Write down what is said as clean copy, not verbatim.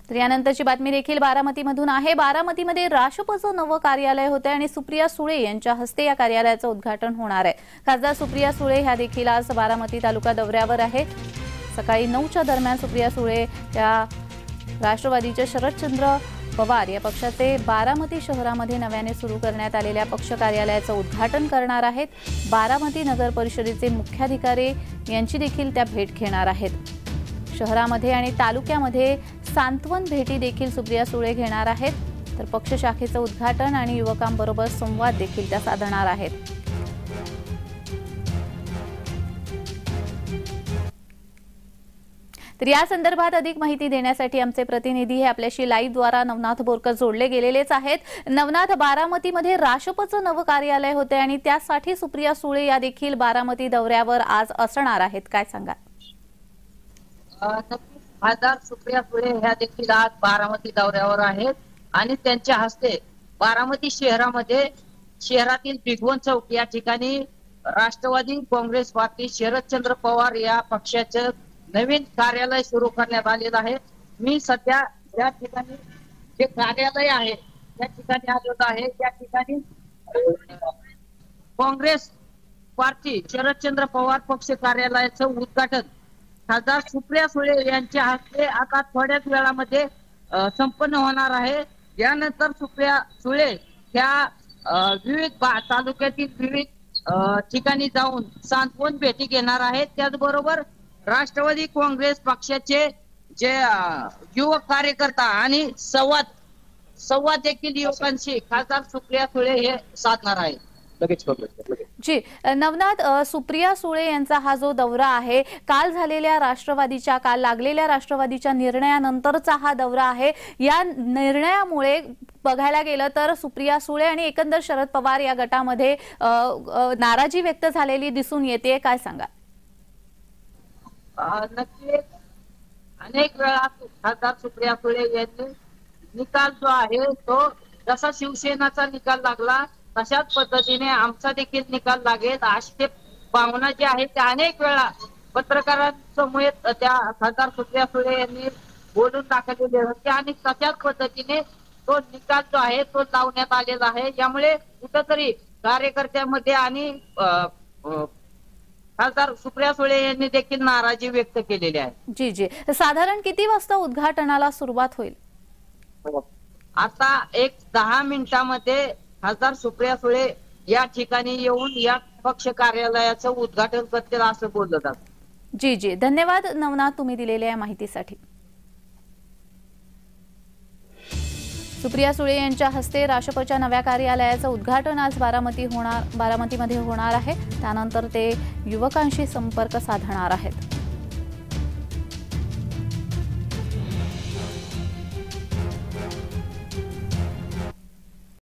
तर यानंतरची बातमी देखील बारामतीमधून आहे। बारामतीमध्ये राष्ट्रपचं नवं कार्यालय होते आणि सुप्रिया सुळे यांच्या हस्ते या कार्यालयाचं उद्घाटन होणार आहे। खासदार सुप्रिया सुळे ह्या देखील आज बारामती तालुका दौऱ्यावर आहेत। सकाळी 9च्या दरम्यान सुप्रिया सुळे या राष्ट्रवादीचे शरदचंद्र पवार या पक्षाचे बारामती शहरामध्ये नव्याने सुरू करण्यात आलेल्या पक्ष कार्यालयाचं उद्घाटन करणार आहेत। बारामती नगर परिषदेचे मुख्याधिकारी यांची देखील त्या भेट घेणार आहेत। शहरामध्ये आणि तालुक्यामध्ये सांत्वन भेटी देखील सुप्रिया सुळे घेणार आहेत। तर पक्ष शाखेचं उद्घाटन आणि युवकांबरोबर संवाद देखील त्या साधणार आहेत। तर या संदर्भात अधिक माहिती देण्यासाठी आमचे प्रतिनिधी हे आपल्याशी लाईव्ह द्वारा नवनाथ बोरकर जोडले गेलेलेच आहेत। नवनाथ, बारामतीमध्ये राष्ट्रपचं नवं कार्यालय होते आणि त्यासाठी सुप्रिया सुळे या देखील बारामती दौऱ्यावर आज असणार आहेत, काय सांगा? खासदार सुप्रिया सुळे ह्या देखील आज बारामती दौऱ्यावर आहेत आणि त्यांच्या हस्ते बारामती शहरातील भिगवण चौक या ठिकाणी राष्ट्रवादी काँग्रेस पार्टी शरदचंद्र पवार या पक्षाचं नवीन कार्यालय सुरू करण्यात आलेलं आहे। मी सध्या या ठिकाणी जे कार्यालय आहे त्या ठिकाणी आलेलो आहे। त्या ठिकाणी काँग्रेस पार्टी शरदचंद्र पवार पक्ष कार्यालयाचं उद्घाटन खासदार सुप्रिया सुळे यांच्या हस्ते आता थोड्याच वेळामध्ये संपन्न होणार आहे। यानंतर सुप्रिया सुळे ह्या विविध तालुक्यातील विविध ठिकाणी जाऊन सांत्वन भेटी घेणार आहेत। त्याचबरोबर राष्ट्रवादी काँग्रेस पक्षाचे जे युवक कार्यकर्ता आणि संवाद देखील युवकांशी खासदार सुप्रिया सुळे हे साधणार आहेत। जी नवनाथ, सुप्रिया सुळे यांचा हा जो दौरा आहे काल लागलेल्या राष्ट्रवादीच्या निर्णयानंतरचा हा दौरा आहे। या निर्णयामुळे बघायला गेलं तर सुप्रिया सुळे आणि एकंदर शरद पवार या गटामध्ये नाराजी व्यक्त झालेली दिसून येते, काय सांगा? नक्कीच अनेक वेळा खासदार सुप्रिया सुळे यांनी निकाल जो आहे तो जसा शिवसेनाचा निकाल लागला तशाच पद्धतीने आमचा देखील निकाल लागेल अशी भावना जी आहे त्या अनेक वेळा पत्रकारांसमोर त्या खासदार सुप्रिया सुळे यांनी बोलून दाखवलेले होते आणि तशाच पद्धतीने तो निकाल जो आहे तो लावण्यात आलेला आहे। यामुळे कुठेतरी कार्यकर्त्यांमध्ये आणि खासदार सुप्रिया सुळे यांनी देखील नाराजी व्यक्त केलेली आहे। जी जी साधारण किती वाजता उद्घाटनाला सुरुवात होईल? आता एक 10 मिनिटांमध्ये खासदार सुप्रिया सुळे या ठिकाणी येऊन या पक्ष कार्यालयाचं उद्घाटन करतील असं बोललं जातं। जी जी धन्यवाद नवनाथ, तुम्ही दिलेल्या माहितीसाठी। सुप्रिया सुळे यांच्या हस्ते राष्ट्रपच्या नव्या कार्यालयाचं उद्घाटन आज बारामतीमध्ये होणार आहे। त्यानंतर ते युवकांशी संपर्क साधणार आहेत।